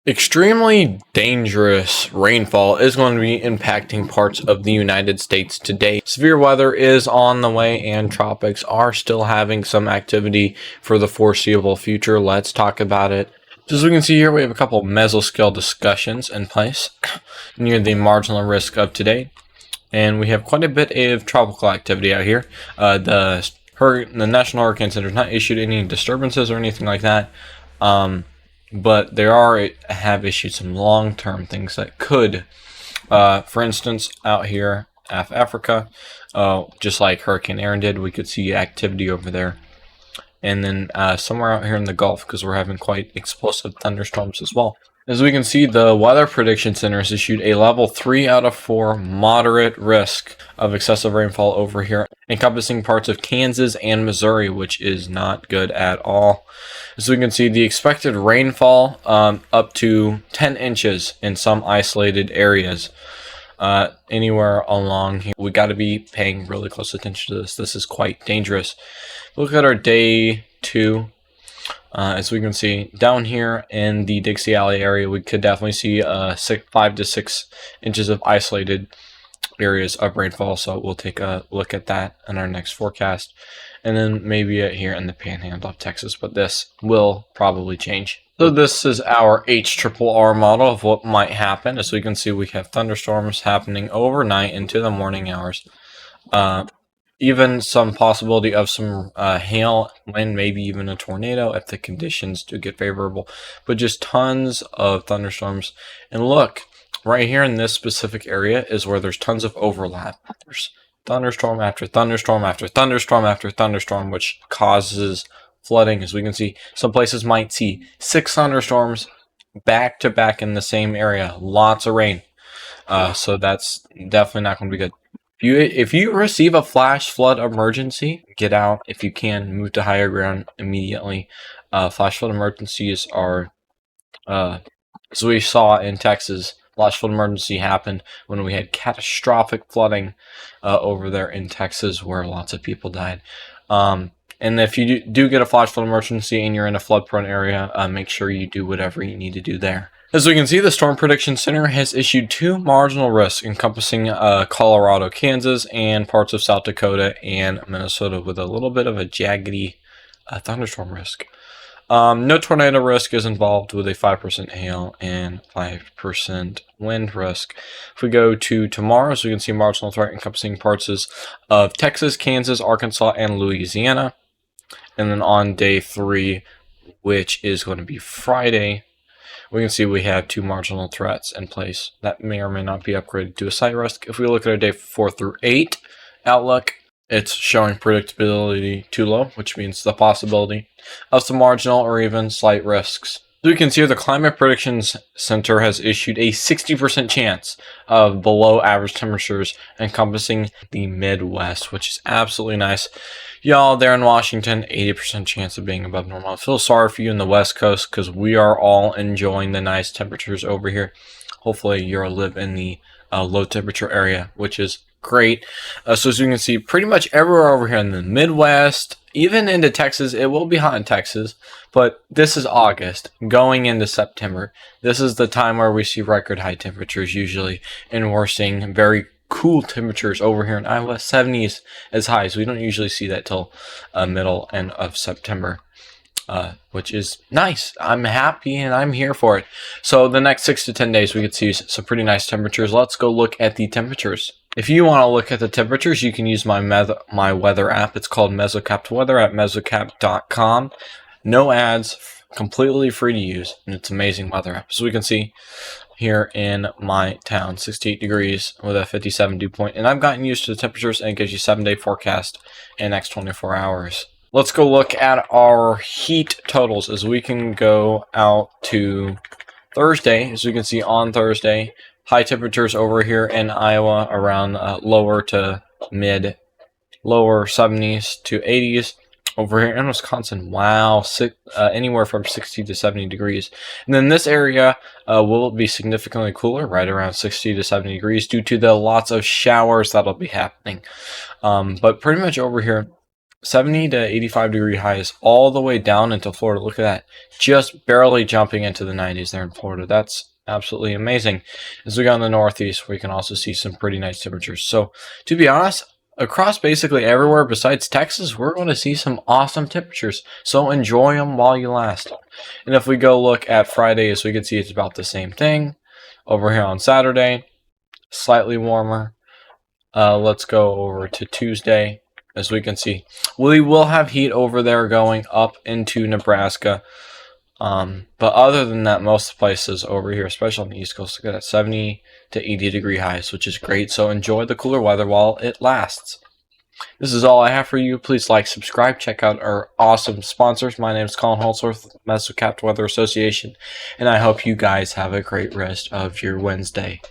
Extremely dangerous rainfall is going to be impacting parts of the United States today. Severe weather is on the way and tropics are still having some activity for the foreseeable future. Let's talk about it. As we can see here, we have a couple mesoscale discussions in place near the marginal risk of today. And we have quite a bit of tropical activity out here. The National Hurricane Center has not issued any disturbances or anything like that. But they have issued some long-term things that could, for instance, out here off Africa, just like Hurricane Aaron did, we could see activity over there. And then somewhere out here in the Gulf, because we're having quite explosive thunderstorms as well. As we can see, the Weather Prediction Center has issued a level 3 out of 4 moderate risk of excessive rainfall over here, encompassing parts of Kansas and Missouri, which is not good at all. As we can see, the expected rainfall up to 10 inches in some isolated areas. Anywhere along here, we got to be paying really close attention to this. This is quite dangerous. Look at our day 2. As we can see down here in the Dixie Alley area, we could definitely see 5 to 6 inches of isolated areas of rainfall. So we'll take a look at that in our next forecast. And then maybe here in the panhandle of Texas, but this will probably change. So this is our HRRR model of what might happen. As we can see, we have thunderstorms happening overnight into the morning hours. Even some possibility of some hail, wind, maybe even a tornado if the conditions do get favorable. But just tons of thunderstorms. And look, right here in this specific area is where there's tons of overlap. There's thunderstorm after thunderstorm after thunderstorm after thunderstorm, which causes flooding. As we can see, some places might see 6 thunderstorms back to back in the same area. Lots of rain. So that's definitely not going to be good. If you receive a flash flood emergency, get out if you can. Move to higher ground immediately. Flash flood emergencies are, as we saw in Texas, flash flood emergency happened when we had catastrophic flooding over there in Texas, where lots of people died. And if you do get a flash flood emergency and you're in a flood-prone area, make sure you do whatever you need to do there. As we can see, the Storm Prediction Center has issued 2 marginal risks encompassing Colorado, Kansas, and parts of South Dakota and Minnesota, with a little bit of a jaggedy thunderstorm risk. No tornado risk is involved, with a 5% hail and 5% wind risk. If we go to tomorrow, so we can see marginal threat encompassing parts of Texas, Kansas, Arkansas, and Louisiana. And then on day 3, which is going to be Friday, we can see we have 2 marginal threats in place that may or may not be upgraded to a site risk. If we look at our day 4 through 8 outlook, it's showing predictability too low, which means the possibility of some marginal or even slight risks. So we can see the Climate Predictions Center has issued a 60% chance of below average temperatures encompassing the Midwest, which is absolutely nice. Y'all there in Washington, 80% chance of being above normal. I feel sorry for you in the West Coast because we are all enjoying the nice temperatures over here. Hopefully you'll live in the low temperature area, which is great. So as you can see, pretty much everywhere over here in the Midwest, even into Texas, it will be hot in Texas, but this is August, going into September. This is the time where we see record high temperatures usually, and we're seeing very cool temperatures over here in Iowa, 70s as high. So we don't usually see that till middle end of September, which is nice. I'm happy and I'm here for it. So the next 6 to 10 days, we could see some pretty nice temperatures. Let's go look at the temperatures. If you want to look at the temperatures, you can use my weather app. It's called Mesocapped Weather at mesocapped.com. No ads, completely free to use, and it's amazing weather app. So we can see here in my town, 68 degrees with a 57 dew point, and I've gotten used to the temperatures, and it gives you 7-day forecast in the next 24 hours. Let's go look at our heat totals as we can go out to Thursday. As we can see on Thursday, high temperatures over here in Iowa around lower 70s to 80s. Over here in Wisconsin, wow, anywhere from 60 to 70 degrees. And then this area will be significantly cooler, right around 60 to 70 degrees, due to the lots of showers that'll be happening. But pretty much over here 70 to 85 degree highs all the way down into Florida. Look at that. Just barely jumping into the 90s there in Florida. That's absolutely amazing. As we go in the Northeast, we can also see some pretty nice temperatures. So, to be honest, across basically everywhere besides Texas, we're going to see some awesome temperatures. So, enjoy them while you last. And if we go look at Friday, as we can see, it's about the same thing. Over here on Saturday, slightly warmer. Let's go over to Tuesday. As we can see, we will have heat over there going up into Nebraska. But other than that, most places over here, especially on the East Coast, look at that 70 to 80 degree highs, which is great. So enjoy the cooler weather while it lasts. This is all I have for you. Please like, subscribe, check out our awesome sponsors. My name is Colin Holsworth, Mesocapt Weather Association, and I hope you guys have a great rest of your Wednesday.